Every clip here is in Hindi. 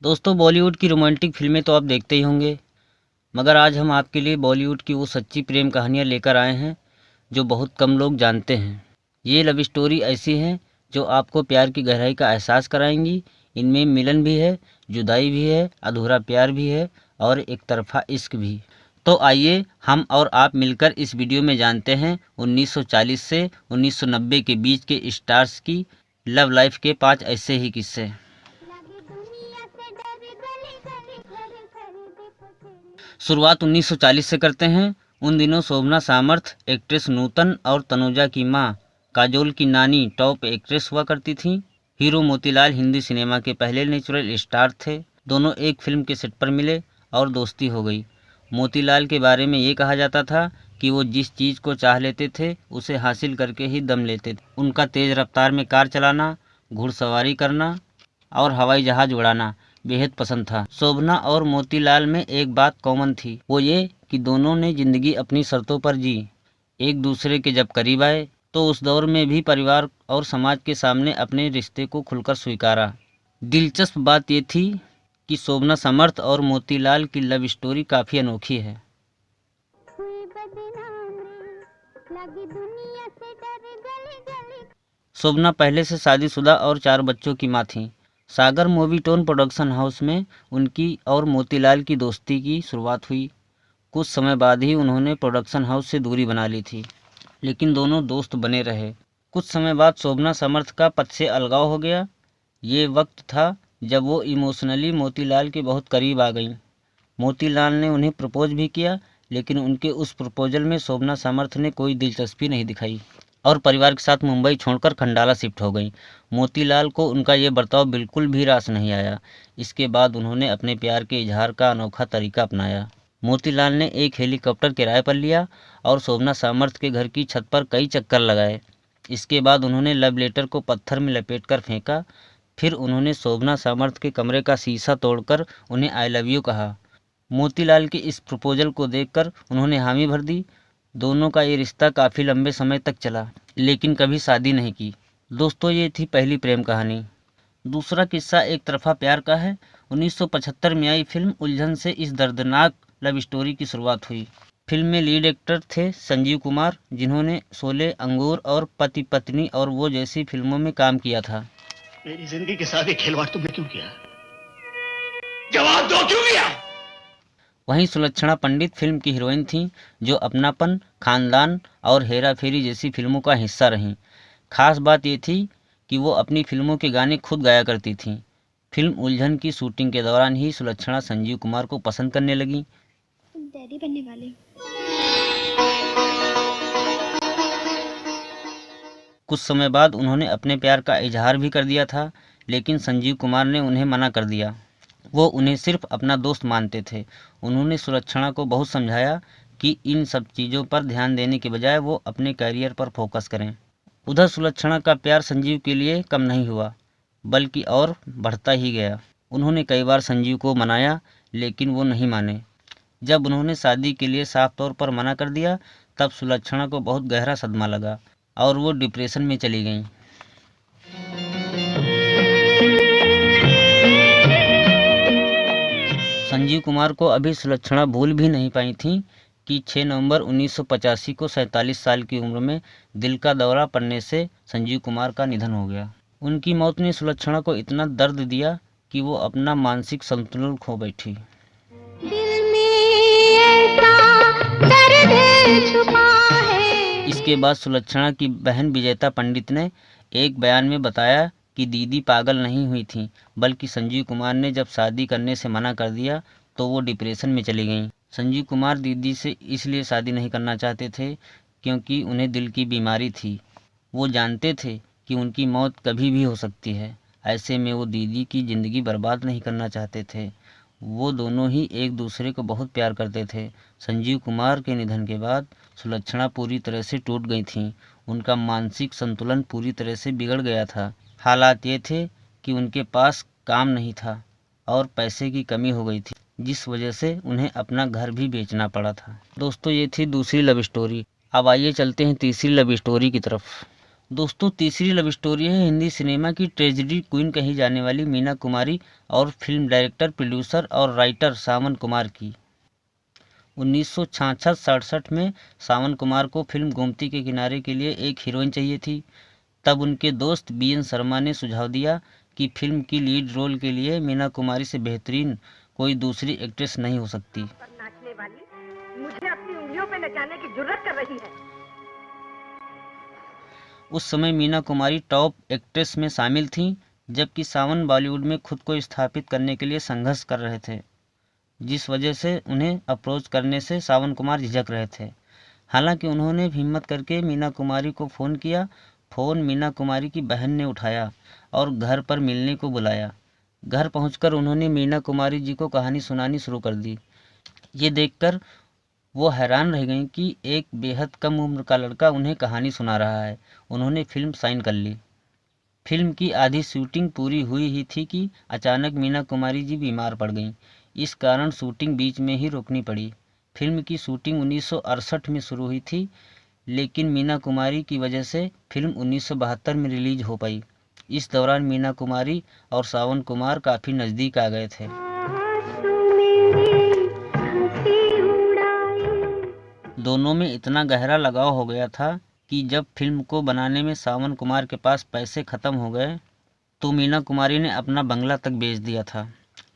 दोस्तों, बॉलीवुड की रोमांटिक फिल्में तो आप देखते ही होंगे, मगर आज हम आपके लिए बॉलीवुड की वो सच्ची प्रेम कहानियाँ लेकर आए हैं जो बहुत कम लोग जानते हैं। ये लव स्टोरी ऐसी हैं जो आपको प्यार की गहराई का एहसास कराएंगी। इनमें मिलन भी है, जुदाई भी है, अधूरा प्यार भी है और एक तरफा इश्क भी। तो आइए हम और आप मिलकर इस वीडियो में जानते हैं 1940 से 1990 के बीच के स्टार्स की लव लाइफ के 5 ऐसे ही किस्से। शुरुआत 1940 से करते हैं। उन दिनों शोभना सामर्थ एक्ट्रेस नूतन और तनुजा की मां काजोल की नानी टॉप एक्ट्रेस हुआ करती थीं। हीरो मोतीलाल हिंदी सिनेमा के पहले नेचुरल स्टार थे। दोनों एक फिल्म के सेट पर मिले और दोस्ती हो गई। मोतीलाल के बारे में ये कहा जाता था कि वो जिस चीज़ को चाह लेते थे उसे हासिल करके ही दम लेते थे। उनका तेज़ रफ्तार में कार चलाना, घुड़सवारी करना और हवाई जहाज़ उड़ाना बेहद पसंद था। शोभना और मोतीलाल में एक बात कॉमन थी, वो ये कि दोनों ने ज़िंदगी अपनी शर्तों पर जी। एक दूसरे के जब करीब आए तो उस दौर में भी परिवार और समाज के सामने अपने रिश्ते को खुलकर स्वीकारा। दिलचस्प बात ये थी कि शोभना समर्थ और मोतीलाल की लव स्टोरी काफ़ी अनोखी है। शोभना पहले से शादीशुदा और 4 बच्चों की मां थीं। सागर मूवीटोन प्रोडक्शन हाउस में उनकी और मोतीलाल की दोस्ती की शुरुआत हुई। कुछ समय बाद ही उन्होंने प्रोडक्शन हाउस से दूरी बना ली थी, लेकिन दोनों दोस्त बने रहे। कुछ समय बाद शोभना समर्थ का पद से अलगाव हो गया। ये वक्त था जब वो इमोशनली मोतीलाल के बहुत करीब आ गईं। मोतीलाल ने उन्हें प्रपोज भी किया, लेकिन उनके उस प्रपोजल में शोभना समर्थ ने कोई दिलचस्पी नहीं दिखाई और परिवार के साथ मुंबई छोड़कर खंडाला शिफ्ट हो गई। मोतीलाल को उनका ये बर्ताव बिल्कुल भी रास नहीं आया। इसके बाद उन्होंने अपने प्यार के इजहार का अनोखा तरीका अपनाया। मोतीलाल ने एक हेलीकॉप्टर किराए पर लिया और शोभना सामर्थ के घर की छत पर कई चक्कर लगाए। इसके बाद उन्होंने लव लेटर को पत्थर में लपेटकर फेंका। फिर उन्होंने शोभना सामर्थ के कमरे का शीशा तोड़कर उन्हें आई लव यू कहा। मोतीलाल के इस प्रपोजल को देखकर उन्होंने हामी भर दी। दोनों का ये रिश्ता काफ़ी लंबे समय तक चला, लेकिन कभी शादी नहीं की। दोस्तों, ये थी पहली प्रेम कहानी। दूसरा किस्सा एक तरफा प्यार का है। 1975 में आई फिल्म उलझन से इस दर्दनाक लव स्टोरी की शुरुआत हुई। फिल्म में लीड एक्टर थे संजीव कुमार, जिन्होंने शोले, अंगूर और पति पत्नी और वो जैसी फिल्मों में काम किया था। मेरी जिंदगी के साथ खिलवाड़ तुमने क्यों किया? जवाब दो, क्यों किया? वहीं सुलक्षणा पंडित फिल्म की हीरोइन थीं, जो अपनापन, खानदान और हेरा फेरी जैसी फिल्मों का हिस्सा रहीं। खास बात ये थी कि वो अपनी फिल्मों के गाने खुद गाया करती थीं। फिल्म उलझन की शूटिंग के दौरान ही सुलक्षणा संजीव कुमार को पसंद करने लगीं। डैडी बनने वाले। कुछ समय बाद उन्होंने अपने प्यार का इजहार भी कर दिया था, लेकिन संजीव कुमार ने उन्हें मना कर दिया। वो उन्हें सिर्फ अपना दोस्त मानते थे। उन्होंने सुलक्षणा को बहुत समझाया कि इन सब चीज़ों पर ध्यान देने के बजाय वो अपने करियर पर फोकस करें। उधर सुलक्षणा का प्यार संजीव के लिए कम नहीं हुआ, बल्कि और बढ़ता ही गया। उन्होंने कई बार संजीव को मनाया, लेकिन वो नहीं माने। जब उन्होंने शादी के लिए साफ तौर पर मना कर दिया, तब सुलक्षणा को बहुत गहरा सदमा लगा और वो डिप्रेशन में चली गईं। संजीव कुमार को अभी सुलक्षणा भूल भी नहीं पाई थीं कि 6 नवंबर 1985 को 47 साल की उम्र में दिल का दौरा पड़ने से संजीव कुमार का निधन हो गया। उनकी मौत ने सुलक्षणा को इतना दर्द दिया कि वो अपना मानसिक संतुलन खो बैठी। दिल में ऐसा दर्द छुपा है। इसके बाद सुलक्षणा की बहन विजेता पंडित ने एक बयान में बताया कि दीदी पागल नहीं हुई थी, बल्कि संजीव कुमार ने जब शादी करने से मना कर दिया तो वो डिप्रेशन में चली गईं। संजीव कुमार दीदी से इसलिए शादी नहीं करना चाहते थे क्योंकि उन्हें दिल की बीमारी थी। वो जानते थे कि उनकी मौत कभी भी हो सकती है। ऐसे में वो दीदी की ज़िंदगी बर्बाद नहीं करना चाहते थे। वो दोनों ही एक दूसरे को बहुत प्यार करते थे। संजीव कुमार के निधन के बाद सुलक्षणा पूरी तरह से टूट गई थीं। उनका मानसिक संतुलन पूरी तरह से बिगड़ गया था। हालात ये थे कि उनके पास काम नहीं था और पैसे की कमी हो गई थी, जिस वजह से उन्हें अपना घर भी बेचना पड़ा था। दोस्तों, ये थी दूसरी लव स्टोरी। अब आइए चलते हैं तीसरी लव स्टोरी की तरफ। दोस्तों, तीसरी लव स्टोरी है हिंदी सिनेमा की ट्रेजेडी क्वीन कही जाने वाली मीना कुमारी और फिल्म डायरेक्टर, प्रोड्यूसर और राइटर सावन कुमार की। 1966-67 में सावन कुमार को फिल्म गोमती के किनारे के लिए एक हीरोइन चाहिए थी। तब उनके दोस्त BN शर्मा ने सुझाव दिया कि फिल्म की लीड रोल के लिए मीना कुमारी से बेहतरीन कोई दूसरी एक्ट्रेस नहीं हो सकती। नाचने वाली मुझे अपनी उंगलियों पे नचाने की जुर्रत कर रही है। उस समय मीना कुमारी टॉप एक्ट्रेस में शामिल थीं, जबकि सावन बॉलीवुड में खुद को स्थापित करने के लिए संघर्ष कर रहे थे, जिस वजह से उन्हें अप्रोच करने से सावन कुमार झिझक रहे थे। हालांकि उन्होंने हिम्मत करके मीना कुमारी को फ़ोन किया। फ़ोन मीना कुमारी की बहन ने उठाया और घर पर मिलने को बुलाया। घर पहुंचकर उन्होंने मीना कुमारी जी को कहानी सुनानी शुरू कर दी। ये देखकर वो हैरान रह गईं कि एक बेहद कम उम्र का लड़का उन्हें कहानी सुना रहा है। उन्होंने फिल्म साइन कर ली। फिल्म की आधी शूटिंग पूरी हुई ही थी कि अचानक मीना कुमारी जी बीमार पड़ गईं। इस कारण शूटिंग बीच में ही रोकनी पड़ी। फिल्म की शूटिंग 1968 में शुरू हुई थी, लेकिन मीना कुमारी की वजह से फिल्म 1972 में रिलीज हो पाई। इस दौरान मीना कुमारी और सावन कुमार काफ़ी नज़दीक आ गए थे। दोनों में इतना गहरा लगाव हो गया था कि जब फिल्म को बनाने में सावन कुमार के पास पैसे ख़त्म हो गए तो मीना कुमारी ने अपना बंगला तक बेच दिया था।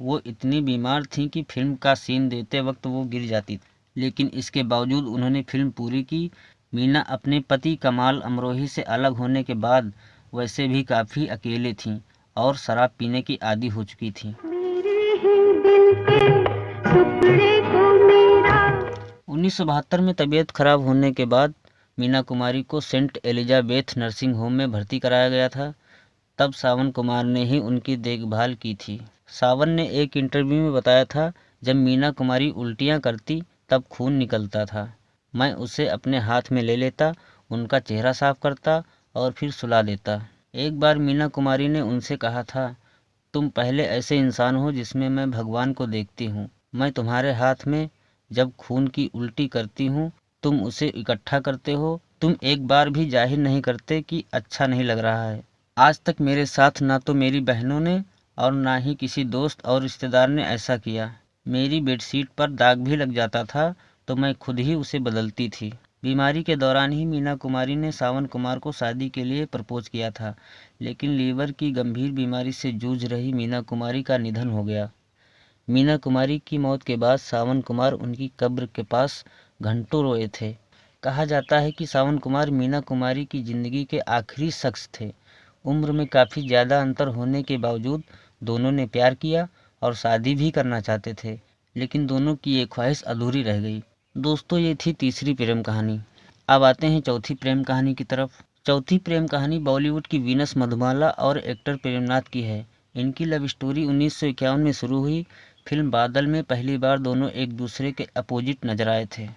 वो इतनी बीमार थीं कि फिल्म का सीन देते वक्त वो गिर जाती थी, लेकिन इसके बावजूद उन्होंने फिल्म पूरी की। मीना अपने पति कमाल अमरोही से अलग होने के बाद वैसे भी काफ़ी अकेले थीं और शराब पीने की आदी हो चुकी थीं। 1972 में तबीयत खराब होने के बाद मीना कुमारी को सेंट एलिजाबेथ नर्सिंग होम में भर्ती कराया गया था। तब सावन कुमार ने ही उनकी देखभाल की थी। सावन ने एक इंटरव्यू में बताया था, जब मीना कुमारी उल्टियाँ करती तब खून निकलता था। मैं उसे अपने हाथ में ले लेता, उनका चेहरा साफ करता और फिर सुला देता। एक बार मीना कुमारी ने उनसे कहा था, तुम पहले ऐसे इंसान हो जिसमें मैं भगवान को देखती हूँ। मैं तुम्हारे हाथ में जब खून की उल्टी करती हूँ, तुम उसे इकट्ठा करते हो। तुम एक बार भी जाहिर नहीं करते कि अच्छा नहीं लग रहा है। आज तक मेरे साथ ना तो मेरी बहनों ने और ना ही किसी दोस्त और रिश्तेदार ने ऐसा किया। मेरी बेडशीट पर दाग भी लग जाता था तो मैं खुद ही उसे बदलती थी। बीमारी के दौरान ही मीना कुमारी ने सावन कुमार को शादी के लिए प्रपोज किया था, लेकिन लीवर की गंभीर बीमारी से जूझ रही मीना कुमारी का निधन हो गया। मीना कुमारी की मौत के बाद सावन कुमार उनकी कब्र के पास घंटों रोए थे। कहा जाता है कि सावन कुमार मीना कुमारी की ज़िंदगी के आखिरी शख्स थे। उम्र में काफ़ी ज़्यादा अंतर होने के बावजूद दोनों ने प्यार किया और शादी भी करना चाहते थे, लेकिन दोनों की ये ख्वाहिश अधूरी रह गई। दोस्तों, ये थी तीसरी प्रेम कहानी। अब आते हैं चौथी प्रेम कहानी की तरफ। चौथी प्रेम कहानी बॉलीवुड की वीनस मधुबाला और एक्टर प्रेमनाथ की है। इनकी लव स्टोरी 1951 में शुरू हुई। फिल्म बादल में पहली बार दोनों एक दूसरे के अपोजिट नजर आए थे।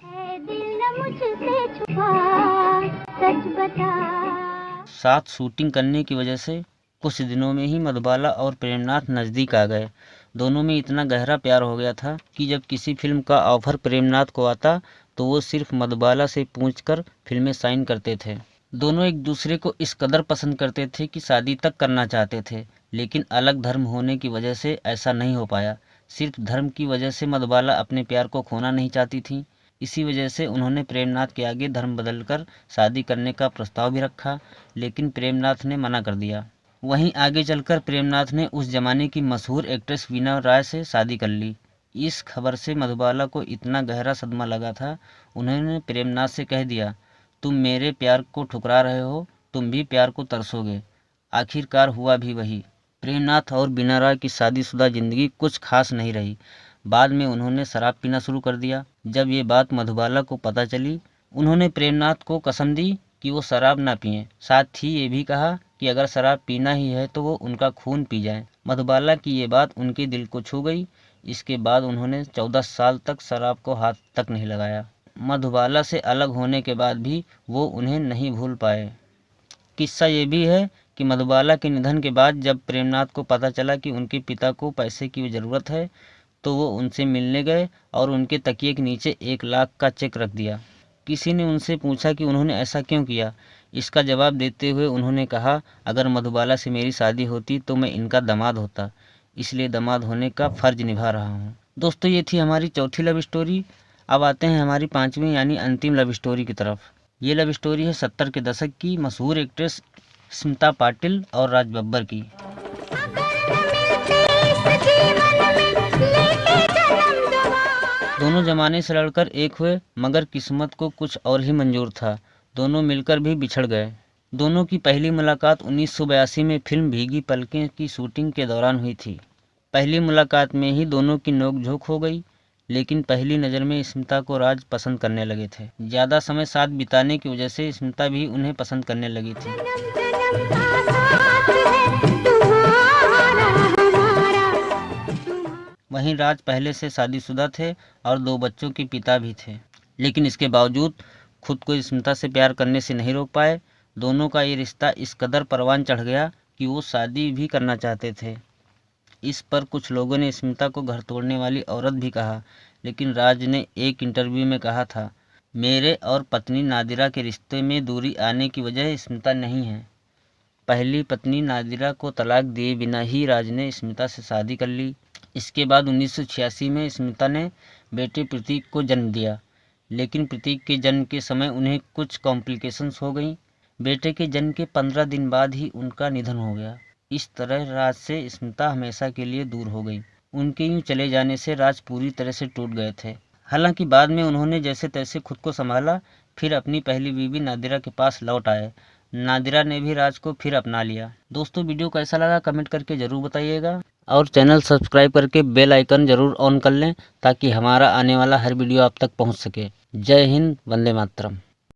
साथ शूटिंग करने की वजह से कुछ दिनों में ही मधुबाला और प्रेमनाथ नज़दीक आ गए। दोनों में इतना गहरा प्यार हो गया था कि जब किसी फिल्म का ऑफर प्रेमनाथ को आता तो वो सिर्फ मधुबाला से पूछकर फिल्में साइन करते थे। दोनों एक दूसरे को इस कदर पसंद करते थे कि शादी तक करना चाहते थे, लेकिन अलग धर्म होने की वजह से ऐसा नहीं हो पाया। सिर्फ धर्म की वजह से मधुबाला अपने प्यार को खोना नहीं चाहती थी। इसी वजह से उन्होंने प्रेमनाथ के आगे धर्म बदलकर शादी करने का प्रस्ताव भी रखा, लेकिन प्रेमनाथ ने मना कर दिया। वहीं आगे चलकर प्रेमनाथ ने उस जमाने की मशहूर एक्ट्रेस वीना राय से शादी कर ली। इस खबर से मधुबाला को इतना गहरा सदमा लगा था, उन्होंने प्रेमनाथ से कह दिया, तुम मेरे प्यार को ठुकरा रहे हो, तुम भी प्यार को तरसोगे। आखिरकार हुआ भी वही। प्रेमनाथ और वीना राय की शादीशुदा जिंदगी कुछ खास नहीं रही। बाद में उन्होंने शराब पीना शुरू कर दिया। जब ये बात मधुबाला को पता चली, उन्होंने प्रेमनाथ को कसम दी कि वो शराब ना पिएं। साथ ही ये भी कहा कि अगर शराब पीना ही है तो वो उनका खून पी जाएं। मधुबाला की ये बात उनके दिल को छू गई। इसके बाद उन्होंने 14 साल तक शराब को हाथ तक नहीं लगाया। मधुबाला से अलग होने के बाद भी वो उन्हें नहीं भूल पाए। किस्सा ये भी है कि मधुबाला के निधन के बाद जब प्रेमनाथ को पता चला कि उनके पिता को पैसे की ज़रूरत है, तो वो उनसे मिलने गए और उनके तकिए के नीचे 1 लाख का चेक रख दिया। किसी ने उनसे पूछा कि उन्होंने ऐसा क्यों किया। इसका जवाब देते हुए उन्होंने कहा, अगर मधुबाला से मेरी शादी होती तो मैं इनका दामाद होता, इसलिए दामाद होने का फ़र्ज निभा रहा हूँ। दोस्तों, ये थी हमारी चौथी लव स्टोरी। अब आते हैं हमारी पांचवीं यानी अंतिम लव स्टोरी की तरफ। ये लव स्टोरी है 70 के दशक की मशहूर एक्ट्रेस स्मिता पाटिल और राज बब्बर की। दोनों जमाने से लड़कर एक हुए, मगर किस्मत को कुछ और ही मंजूर था। दोनों मिलकर भी बिछड़ गए। दोनों की पहली मुलाकात 1982 में फिल्म भीगी पलकें की शूटिंग के दौरान हुई थी। पहली मुलाकात में ही दोनों की नोक-झोंक हो गई, लेकिन पहली नज़र में स्मिता को राज पसंद करने लगे थे। ज़्यादा समय साथ बिताने की वजह से स्मिता भी उन्हें पसंद करने लगी थी। वहीं राज पहले से शादीशुदा थे और 2 बच्चों के पिता भी थे, लेकिन इसके बावजूद खुद को स्मिता से प्यार करने से नहीं रोक पाए। दोनों का ये रिश्ता इस कदर परवान चढ़ गया कि वो शादी भी करना चाहते थे। इस पर कुछ लोगों ने स्मिता को घर तोड़ने वाली औरत भी कहा, लेकिन राज ने एक इंटरव्यू में कहा था, मेरे और पत्नी नादिरा के रिश्ते में दूरी आने की वजह स्मिता नहीं है। पहली पत्नी नादिरा को तलाक दिए बिना ही राज ने स्मिता से शादी कर ली। इसके बाद 1986 में स्मिता ने बेटे प्रतीक को जन्म दिया, लेकिन प्रतीक के जन्म के समय उन्हें कुछ कॉम्प्लिकेशंस हो गई। बेटे के जन्म के 15 दिन बाद ही उनका निधन हो गया। इस तरह राज से स्मिता हमेशा के लिए दूर हो गई। उनके यूं चले जाने से राज पूरी तरह से टूट गए थे। हालांकि बाद में उन्होंने जैसे तैसे खुद को संभाला, फिर अपनी पहली बीवी नादिरा के पास लौट आए। नादिरा ने भी राज को फिर अपना लिया। दोस्तों, वीडियो कैसा लगा कमेंट करके ज़रूर बताइएगा और चैनल सब्सक्राइब करके बेल आइकन ज़रूर ऑन कर लें ताकि हमारा आने वाला हर वीडियो आप तक पहुंच सके। जय हिंद, वंदे मातरम।